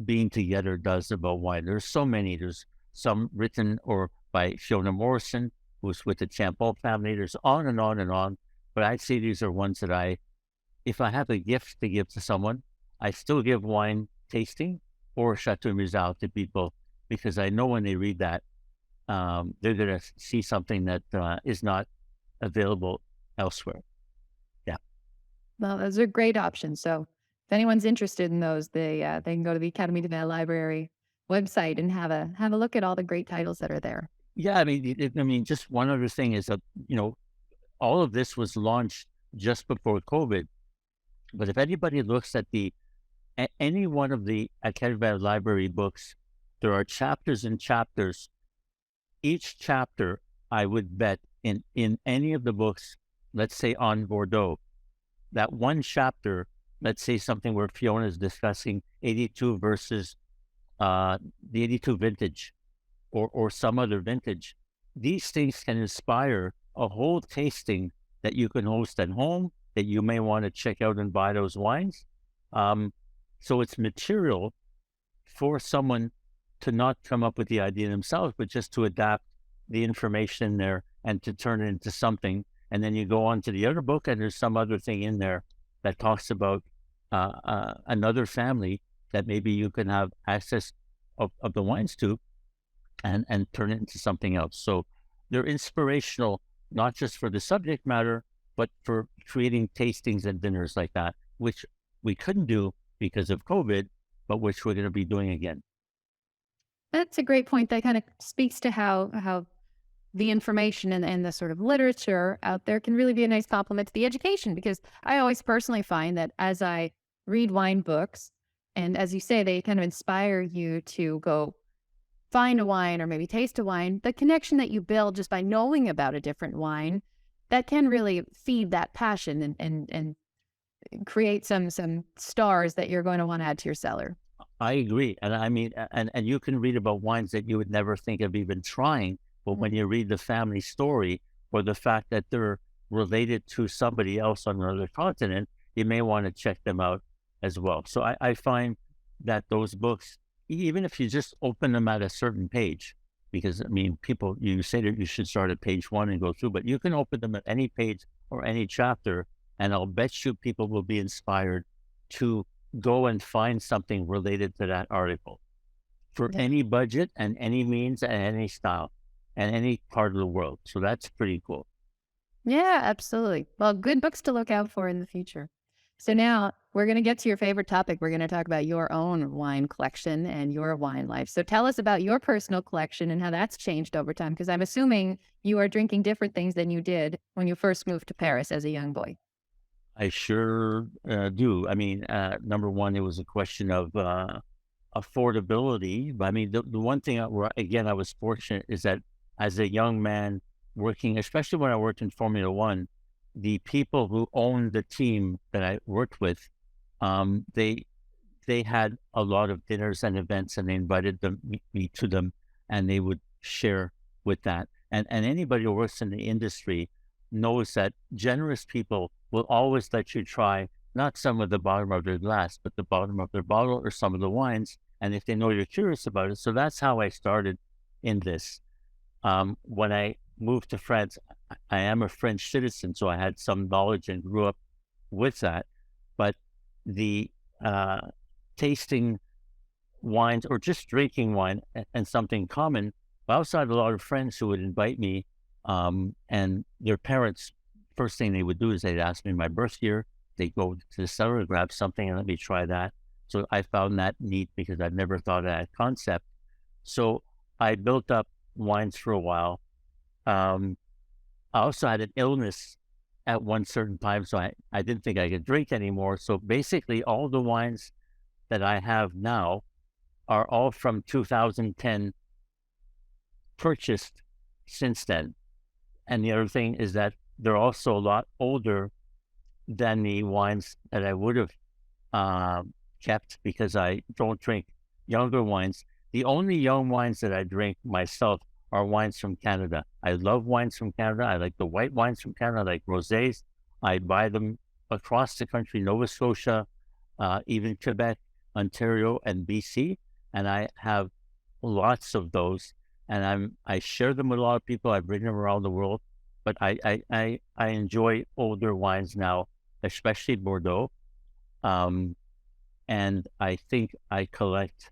being together does about wine. There's so many. There's some written or by Fiona Morrison, who's with the Champeau family. There's on and on and on. But I'd say these are ones that if I have a gift to give to someone, I still give wine tasting or Chateau Mizal to people because I know when they read that, they're going to see something that is not available elsewhere. Yeah. Well, those are great options. So if anyone's interested in those, they can go to the Académie du Vin Library website and have a look at all the great titles that are there. Yeah. I mean, just one other thing is that, all of this was launched just before COVID. But if anybody looks at any one of the Académie du Vin Library books, there are chapters and chapters. Each chapter, I would bet in any of the books, let's say on Bordeaux, that one chapter, let's say something where Fiona is discussing 82 versus the 82 vintage or some other vintage. These things can inspire a whole tasting that you can host at home that you may want to check out and buy those wines. So it's material for someone to not come up with the idea themselves, but just to adapt the information there and to turn it into something. And then you go on to the other book, and there's some other thing in there that talks about another family that maybe you can have access of the wines to and turn it into something else. So they're inspirational, not just for the subject matter, but for creating tastings and dinners like that, which we couldn't do because of COVID, but which we're going to be doing again. That's a great point. That kind of speaks to how the information and the sort of literature out there can really be a nice complement to the education. Because I always personally find that as I read wine books, and as you say, they kind of inspire you to go find a wine or maybe taste a wine, the connection that you build just by knowing about a different wine, that can really feed that passion and create some stars that you're going to want to add to your cellar. I agree. And I mean, and you can read about wines that you would never think of even trying. But when you read the family story or the fact that they're related to somebody else on another continent, you may want to check them out as well. So I find that those books, even if you just open them at a certain page, because I mean, people, you say that you should start at page 1 and go through, but you can open them at any page or any chapter, and I'll bet you people will be inspired to go and find something related to that article for Yeah. any budget and any means and any style and any part of the world. So that's pretty cool. Yeah, absolutely. Well, good books to look out for in the future. So now we're going to get to your favorite topic. We're going to talk about your own wine collection and your wine life. So tell us about your personal collection and how that's changed over time, because I'm assuming you are drinking different things than you did when you first moved to Paris as a young boy. I sure do. I mean, number one, it was a question of affordability. But I mean, the one thing, again, I was fortunate is that as a young man working, especially when I worked in Formula One, the people who owned the team that I worked with, they had a lot of dinners and events, and they invited me to them, and they would share with that. And anybody who works in the industry knows that generous people will always let you try not some of the bottom of their glass, but the bottom of their bottle or some of the wines. And if they know you're curious about it, so that's how I started in this. When I moved to France, I am a French citizen, so I had some knowledge and grew up with that. But the tasting wines or just drinking wine and something common, I also had a lot of friends who would invite me, and their parents, first thing they would do is they'd ask me my birth year. They'd go to the cellar, grab something, and let me try that. So I found that neat because I'd never thought of that concept. So I built up wines for a while. I also had an illness at one certain time, so I didn't think I could drink anymore. So basically, all the wines that I have now are all from 2010, purchased since then. And the other thing is that they're also a lot older than the wines that I would have kept because I don't drink younger wines. The only young wines that I drink myself are wines from Canada. I love wines from Canada. I like the white wines from Canada. I like rosés. I buy them across the country, Nova Scotia, even Quebec, Ontario, and BC. And I have lots of those. And I share them with a lot of people. I bring them around the world. But I enjoy older wines now, especially Bordeaux. Um, and I think I collect.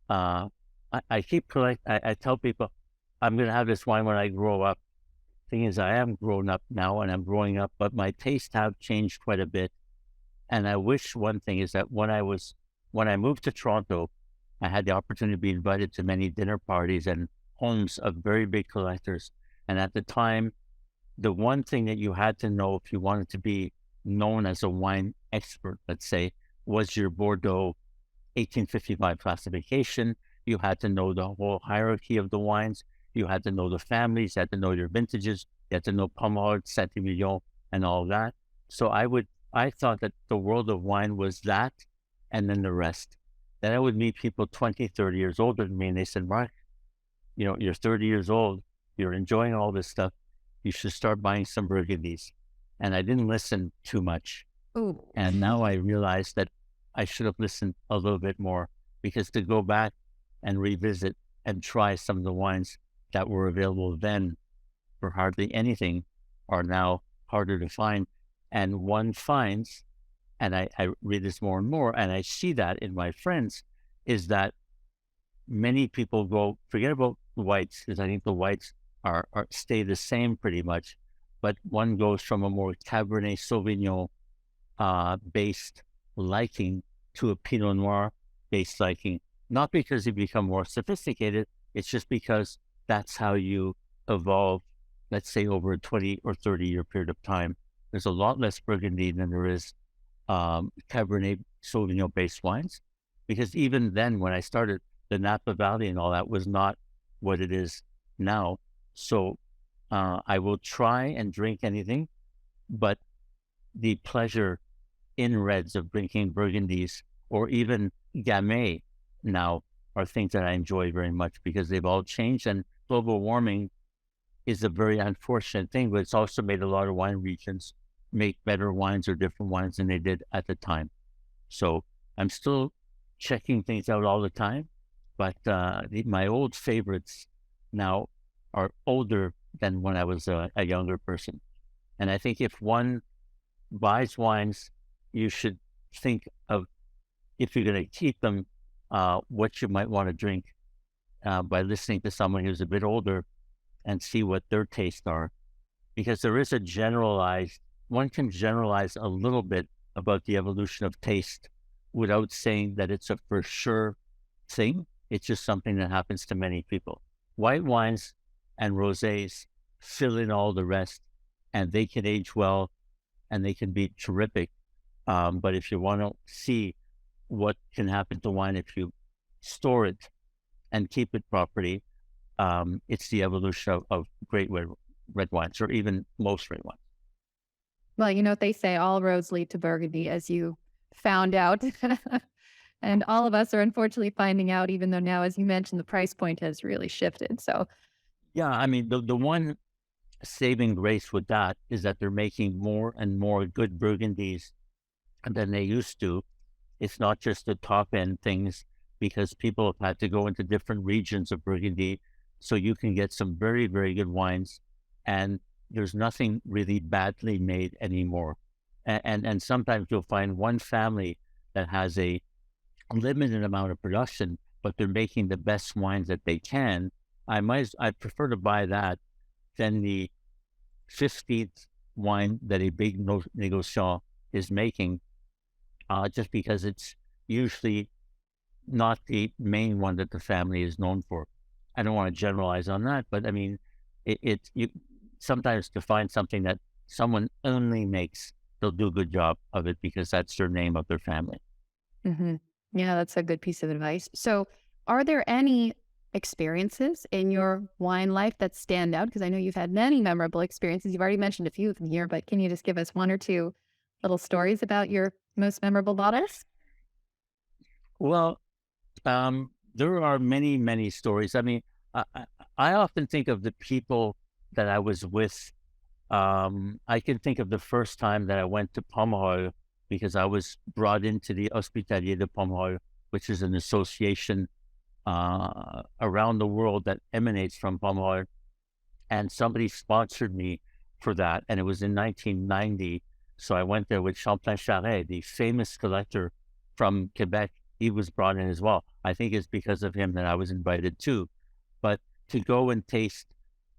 I keep collect. I tell people I'm going to have this wine when I grow up. Thing is, I am grown up now, and I'm growing up, but my tastes have changed quite a bit. And I wish one thing is that when I moved to Toronto, I had the opportunity to be invited to many dinner parties and homes of very big collectors. And at the time, the one thing that you had to know if you wanted to be known as a wine expert, let's say, was your Bordeaux 1855 classification. You had to know the whole hierarchy of the wines. You had to know the families. You had to know your vintages. You had to know Pommard, Saint-Emilion, and all that. So I thought that the world of wine was that, and then the rest. Then I would meet people 20, 30 years older than me, and they said, Mark, you're 30 years old. You're enjoying all this stuff. You should start buying some Burgundies. And I didn't listen too much. Ooh. And now I realize that I should have listened a little bit more, because to go back and revisit and try some of the wines that were available then for hardly anything are now harder to find. And one finds, and I read this more and more, and I see that in my friends, is that many people go, forget about the whites, because I think the whites are stay the same pretty much, but one goes from a more Cabernet Sauvignon based liking to a Pinot Noir based liking, not because you become more sophisticated, it's just because that's how you evolve, let's say over a 20 or 30 year period of time. There's a lot less Burgundy than there is Cabernet Sauvignon based wines, because even then when I started, the Napa Valley and all that was not what it is now. So I will try and drink anything, but the pleasure in reds of drinking Burgundies or even Gamay now are things that I enjoy very much, because they've all changed. And global warming is a very unfortunate thing, but it's also made a lot of wine regions make better wines or different wines than they did at the time. So I'm still checking things out all the time, but my old favorites now are older than when I was a younger person. And I think if one buys wines, you should think of, if you're going to keep them, what you might want to drink by listening to someone who's a bit older and see what their tastes are. Because there is one can generalize a little bit about the evolution of taste without saying that it's a for sure thing. It's just something that happens to many people. White wines and rosés fill in all the rest, and they can age well and they can be terrific. But if you want to see what can happen to wine if you store it and keep it properly, it's the evolution of great red wines, or even most red wines. Well, you know what they say, all roads lead to Burgundy, as you found out. And all of us are unfortunately finding out, even though now, as you mentioned, the price point has really shifted. So, Yeah, I mean, the one saving grace with that is that they're making more and more good Burgundies than they used to. It's not just the top end things, because people have had to go into different regions of Burgundy. So you can get some very, very good wines, and there's nothing really badly made anymore. And sometimes you'll find one family that has a limited amount of production, but they're making the best wines that they can. I prefer to buy that than the 15th wine that a big negociant is making, just because it's usually not the main one that the family is known for. I don't want to generalize on that, but I mean, you sometimes to find something that someone only makes, they'll do a good job of it because that's their name of their family. hmm yeah, that's a good piece of advice. So, are there any experiences in your wine life that stand out? Because I know you've had many memorable experiences. You've already mentioned a few of them here, but can you just give us one or two little stories about your most memorable bottles? Well, there are many, many stories. I mean, I often think of the people that I was with. I can think of the first time that I went to Pomerol because I was brought into the Hospitalier de Pomerol, which is an association around the world that emanates from Pomerol, and somebody sponsored me for that, and it was in 1990. So I went there with Champlain Charret, the famous collector from Quebec. He was brought in as well. I think it's because of him that I was invited too. But to go and taste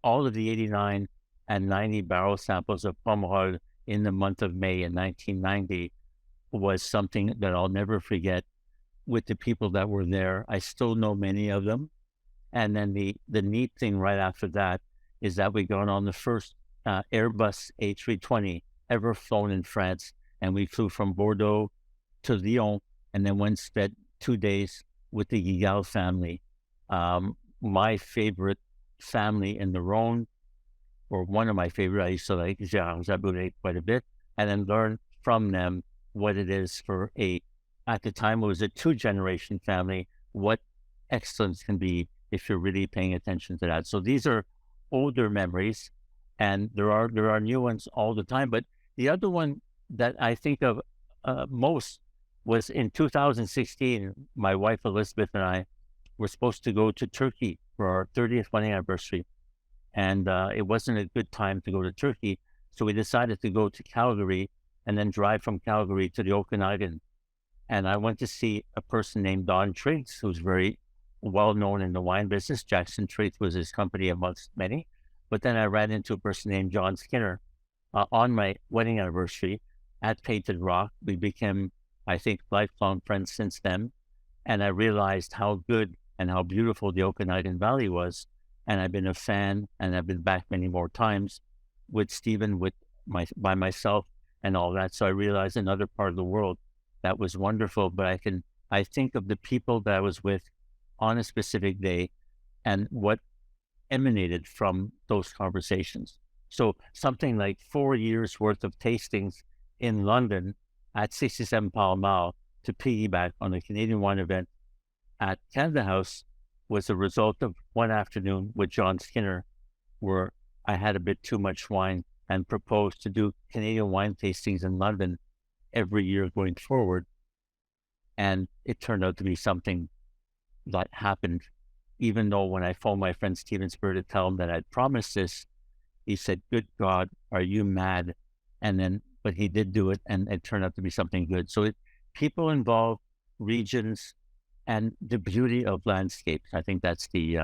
all of the 89 and 90 barrel samples of Pomerol in the month of May in 1990 was something that I'll never forget with the people that were there. I still know many of them. And then the neat thing right after that is that we got on the first Airbus A320 ever flown in France. And we flew from Bordeaux to Lyon and then went spent 2 days with the Gigal family. My favorite family in the Rhone, or one of my favorite. I used to like Gérard Zaboulet quite a bit, and then learn from them what it is for at the time it was a 2-generation family, what excellence can be if you're really paying attention to that. So these are older memories, and there are new ones all the time. But the other one that I think of most was in 2016. My wife Elizabeth and I were supposed to go to Turkey for our 30th wedding anniversary, and it wasn't a good time to go to Turkey, so we decided to go to Calgary and then drive from Calgary to the Okanagan. And I went to see a person named Don Triggs, who's very well known in the wine business. Jackson Triggs was his company amongst many. But then I ran into a person named John Skinner on my wedding anniversary at Painted Rock. We became, I think, lifelong friends since then. And I realized how good and how beautiful the Okanagan Valley was. And I've been a fan, and I've been back many more times with Steven, by myself and all that. So I realized another part of the world that was wonderful. But I think of the people that I was with on a specific day and what emanated from those conversations. So something like 4 years worth of tastings in London at 67 Pall Mall to piggyback on a Canadian wine event at Canada House was a result of one afternoon with John Skinner, where I had a bit too much wine and proposed to do Canadian wine tastings in London every year going forward. And it turned out to be something that happened, even though when I phoned my friend Steven Spurrier to tell him that I'd promised this, he said, "Good God, are you mad?" But he did do it, and it turned out to be something good. So people involved, regions, and the beauty of landscapes. I think that's the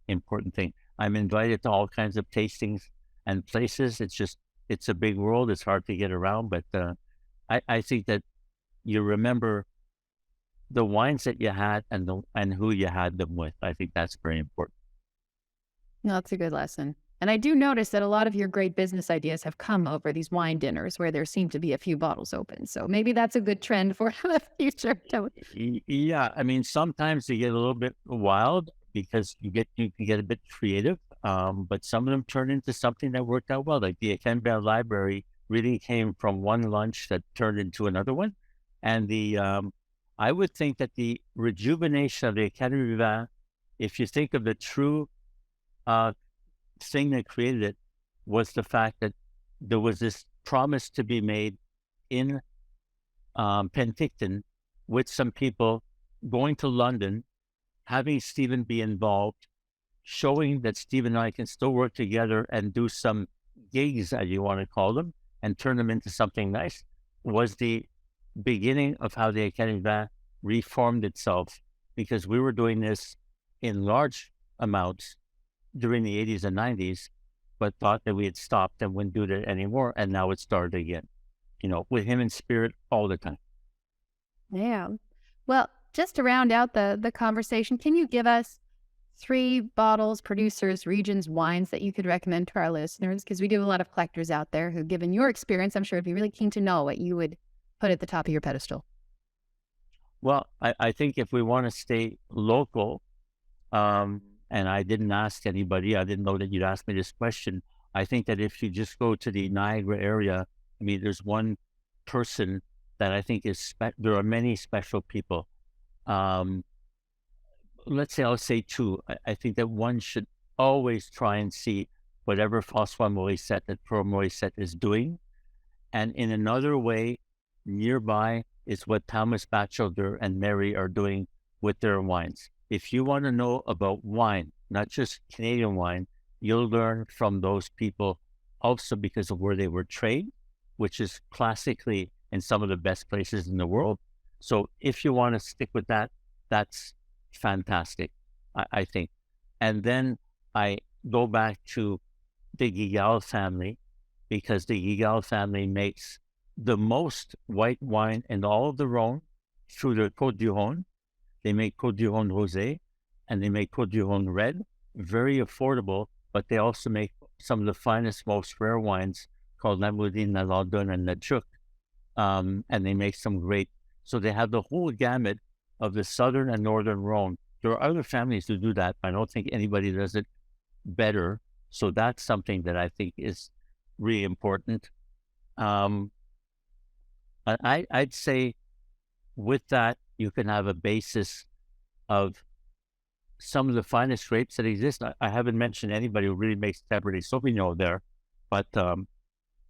important thing. I'm invited to all kinds of tastings and places. It's a big world. It's hard to get around, but I think that you remember the wines that you had and who you had them with. I think that's very important. No, that's a good lesson. And I do notice that a lot of your great business ideas have come over these wine dinners where there seem to be a few bottles open. So maybe that's a good trend for the future. Yeah, I mean, sometimes you get a little bit wild because you can get a bit creative, but some of them turn into something that worked out well. Like the Académie du Vin Library really came from one lunch that turned into another one. And I would think that the rejuvenation of the Académie du Vin, if you think of the true thing that created it, was the fact that there was this promise to be made in Penticton with some people going to London, having Steven be involved, showing that Steven and I can still work together and do some gigs, as you want to call them, and turn them into something nice, was the beginning of how the Académie du Vin reformed itself, because we were doing this in large amounts during the 80s and 90s, but thought that we had stopped and wouldn't do that anymore. And now it started again, with him in spirit all the time. Yeah. Well, just to round out the conversation, can you give us 3 bottles, producers, regions, wines that you could recommend to our listeners? Because we do have a lot of collectors out there who, given your experience, I'm sure would be really keen to know what you would put at the top of your pedestal. Well, I think if we want to stay local, and I didn't ask anybody, I didn't know that you'd ask me this question. I think that if you just go to the Niagara area, I mean, there's one person that I think there are many special people. Let's say, I'll say 2. I think that one should always try and see whatever François Morisset and Pro Morisset is doing. And in another way, nearby is what Thomas Batchelder and Mary are doing with their wines. If you want to know about wine, not just Canadian wine, you'll learn from those people also because of where they were trained, which is classically in some of the best places in the world. So if you want to stick with that, that's fantastic, I think. And then I go back to the Guigal family, because the Guigal family makes the most white wine in all of the Rhone through the Côte du Rhône. They make Côte du Rhône Rosé and they make Côte du Rhône Red, very affordable, but they also make some of the finest, most rare wines called La Moudine, La Lardonne, and La Chuc. And they make some great, so they have the whole gamut of the southern and northern Rhone. There are other families who do that, but I don't think anybody does it better. So that's something that I think is really important. I'd say with that, you can have a basis of some of the finest grapes that exist. I haven't mentioned anybody who really makes Cabernet Sauvignon there, but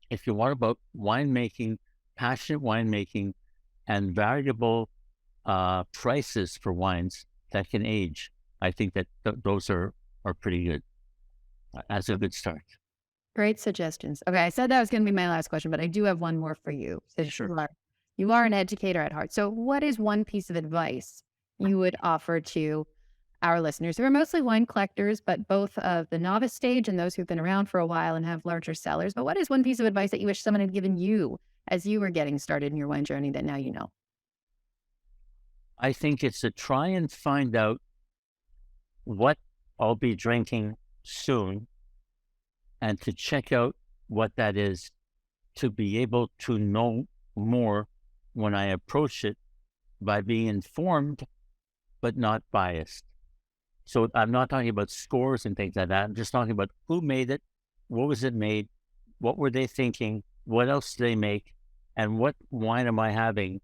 if you want about winemaking, passionate winemaking, and variable prices for wines that can age, I think that those are pretty good as a good start. Great suggestions. Okay, I said that was going to be my last question, but I do have one more for you. Since Sure. you are an educator at heart. So what is one piece of advice you would offer to our listeners who are mostly wine collectors, but both of the novice stage and those who've been around for a while and have larger cellars? But what is one piece of advice that you wish someone had given you as you were getting started in your wine journey that now you know? I think it's to try and find out what I'll be drinking soon and to check out what that is, to be able to know more when I approach it by being informed, but not biased. So I'm not talking about scores and things like that. I'm just talking about who made it, what was it made, what were they thinking, what else did they make, and what wine am I having,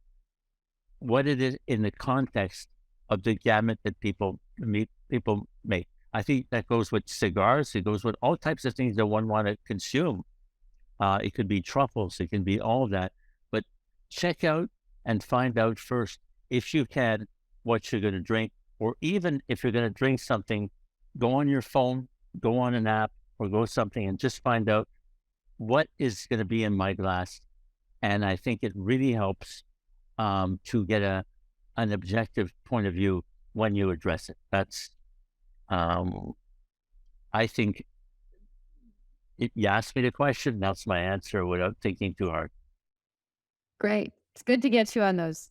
what it is in the context of the gamut that people make. I think that goes with cigars. It goes with all types of things that one want to consume. It could be truffles. It can be all that. But check out and find out first, if you can, what you're going to drink. Or even if you're going to drink something, go on your phone, go on an app, or go something and just find out what is going to be in my glass. And I think it really helps to get an objective point of view when you address it. That's, I think, if you asked me the question, that's my answer without thinking too hard. Great. It's good to get you on those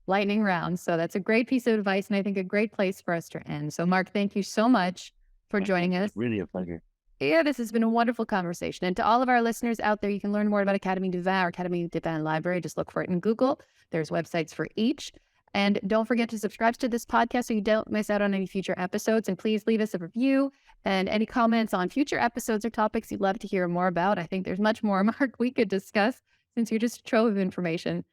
lightning rounds. So that's a great piece of advice and I think a great place for us to end. So Marc, thank you so much for joining us. Really a pleasure. Yeah, this has been a wonderful conversation. And to all of our listeners out there, you can learn more about Académie du Vin or Académie du Vin Library. Just look for it in Google. There's websites for each. And don't forget to subscribe to this podcast so you don't miss out on any future episodes. And please leave us a review and any comments on future episodes or topics you'd love to hear more about. I think there's much more, Marc, we could discuss since you're just a trove of information.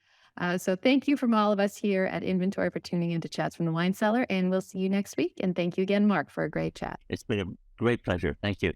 So thank you from all of us here at Inventory for tuning into Chats from the Wine Cellar. And we'll see you next week. And thank you again, Marc, for a great chat. It's been a great pleasure. Thank you.